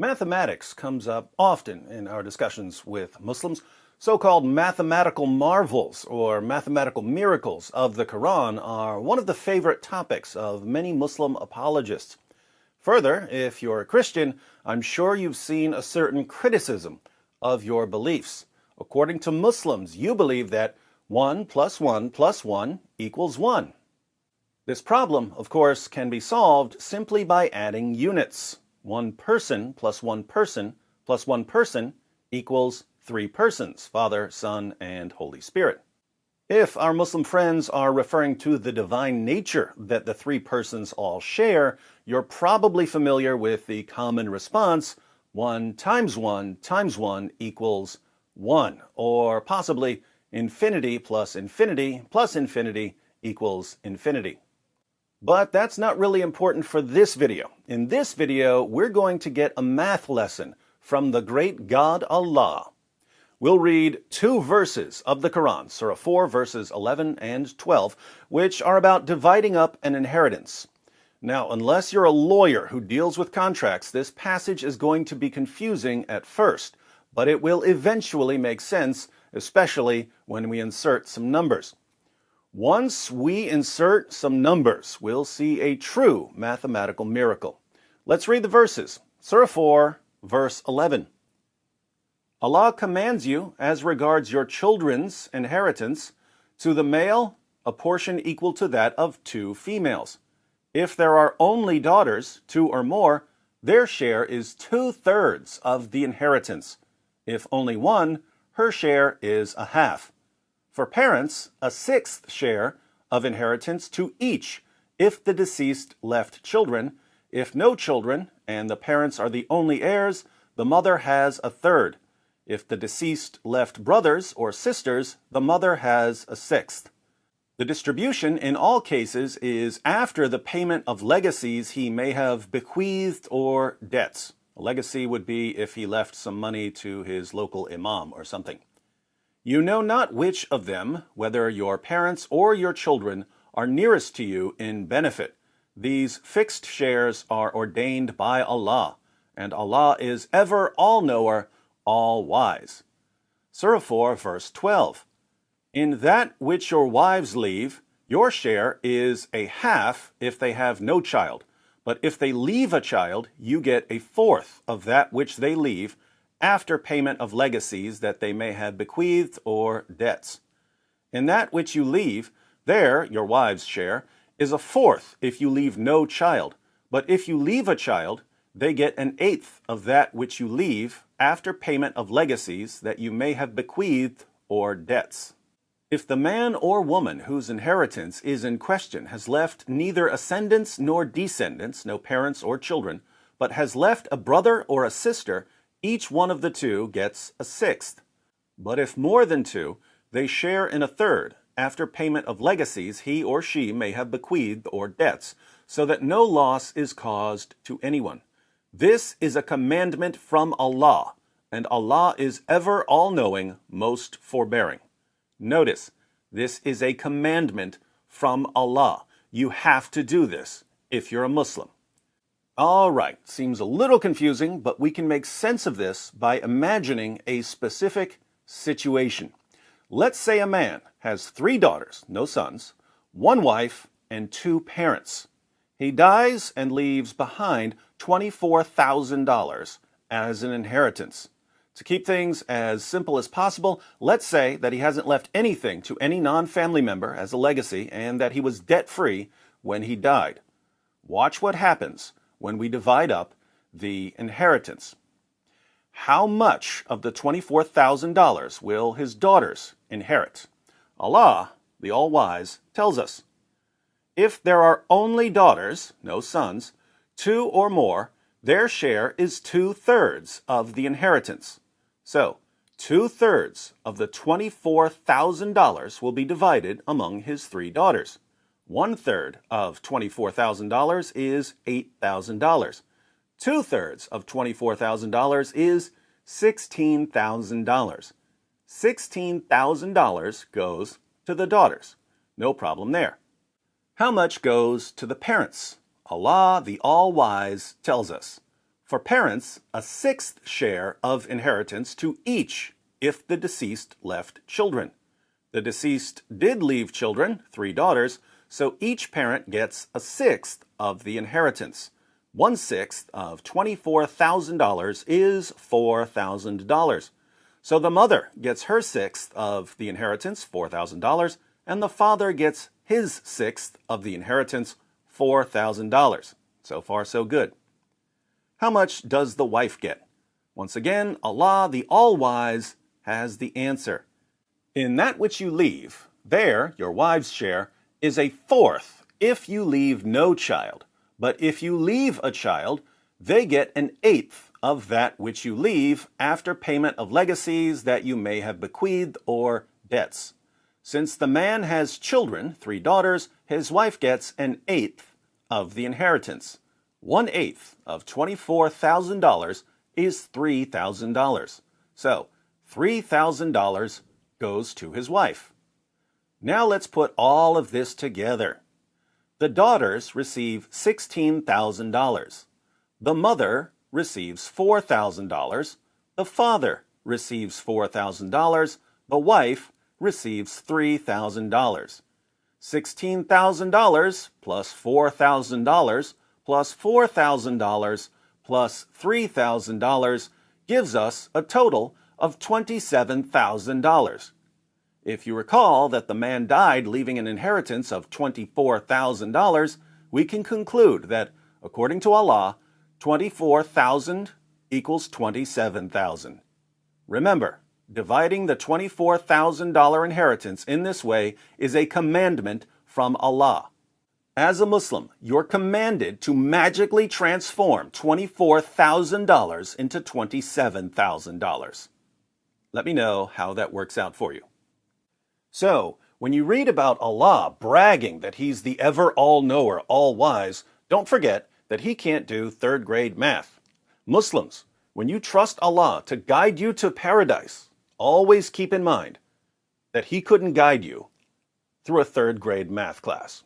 Mathematics comes up often in our discussions with Muslims. So-called mathematical marvels or mathematical miracles of the Quran are one of the favorite topics of many Muslim apologists. Further, if you're a Christian, I'm sure you've seen a certain criticism of your beliefs. According to Muslims, you believe that 1 plus 1 plus 1 equals 1. This problem, of course, can be solved simply by adding units. One person plus one person plus one person equals three persons, Father, Son, and Holy Spirit. If our Muslim friends are referring to the divine nature that the three persons all share, you're probably familiar with the common response, 1 times 1 times 1 equals 1, or possibly infinity plus infinity plus infinity equals infinity. But that's not really important for this video. In this video, we're going to get a math lesson from the great God Allah. We'll read two verses of the Quran, Surah 4, verses 11 and 12, which are about dividing up an inheritance. Now, unless you're a lawyer who deals with contracts, this passage is going to be confusing at first, but it will eventually make sense, especially when we insert some numbers. Once we insert some numbers, we'll see a true mathematical miracle. Let's read the verses. Surah 4, verse 11. Allah commands you, as regards your children's inheritance, to the male, a portion equal to that of 2 females. If there are only daughters, 2 or more, their share is 2/3 of the inheritance. If only one, her share is a half. For parents, a 1/6 share of inheritance to each if the deceased left children. If no children and the parents are the only heirs, the mother has 1/3. If the deceased left brothers or sisters, the mother has a 1/6. The distribution in all cases is after the payment of legacies he may have bequeathed or debts. A legacy would be if he left some money to his local imam or something. You know not which of them, whether your parents or your children, are nearest to you in benefit. These fixed shares are ordained by Allah, and Allah is ever all-knower, all-wise. Surah 4, verse 12. In that which your wives leave, your share is a half if they have no child, but if they leave a child, you get a 1/4 of that which they leave, after payment of legacies that they may have bequeathed or debts. In that which you leave, there, your wife's share, is a 1/4 if you leave no child, but if you leave a child, they get an 1/8 of that which you leave after payment of legacies that you may have bequeathed or debts. If the man or woman whose inheritance is in question has left neither ascendants nor descendants, no parents or children, but has left a brother or a sister, each one of the two gets a 1/6. But if more than 2, they share in a 1/3 after payment of legacies he or she may have bequeathed or debts, so that no loss is caused to anyone. This is a commandment from Allah, and Allah is ever all-knowing, most forbearing. Notice, this is a commandment from Allah. You have to do this if you're a Muslim. All right, seems a little confusing, but we can make sense of this by imagining a specific situation. Let's say a man has 3 daughters, no sons, 1 wife, and 2 parents. He dies and leaves behind $24,000 as an inheritance. To keep things as simple as possible, let's say that he hasn't left anything to any non-family member as a legacy and that he was debt-free when he died. Watch what happens when we divide up the inheritance. How much of the $24,000 will his daughters inherit? Allah, the All-Wise, tells us, if there are only daughters, no sons, 2 or more, their share is 2/3 of the inheritance. So, 2/3 of the $24,000 will be divided among his 3 daughters. 1/3 of $24,000 is $8,000. 2/3 of $24,000 is $16,000. $16,000 goes to the daughters. No problem there. How much goes to the parents? Allah, the All-Wise, tells us, For parents, a sixth share of inheritance to each if the deceased left children. The deceased did leave children, 3 daughters, so each parent gets a sixth of the inheritance. 1/6 of $24,000 is $4,000. So the mother gets her sixth of the inheritance, $4,000, and the father gets his sixth of the inheritance, $4,000. So far, so good. How much does the wife get? Once again, Allah, the All-Wise, has the answer. In that which you leave, there, your wife's share, is a fourth if you leave no child. But if you leave a child, they get an eighth of that which you leave after payment of legacies that you may have bequeathed or debts. Since the man has children, 3 daughters, his wife gets an eighth of the inheritance. 1/8 of $24,000 is $3,000. So, $3,000 goes to his wife. Now let's put all of this together. The daughters receive $16,000. The mother receives $4,000. The father receives $4,000. The wife receives $3,000. $16,000 plus $4,000 plus $4,000 plus $3,000 gives us a total of $27,000. If you recall that the man died leaving an inheritance of $24,000, we can conclude that, according to Allah, 24,000 equals 27,000. Remember, dividing the $24,000 inheritance in this way is a commandment from Allah. As a Muslim, you're commanded to magically transform $24,000 into $27,000. Let me know how that works out for you. So, when you read about Allah bragging that He's the ever all-knower, all-wise, don't forget that He can't do third-grade math. Muslims, when you trust Allah to guide you to paradise, always keep in mind that He couldn't guide you through a third-grade math class.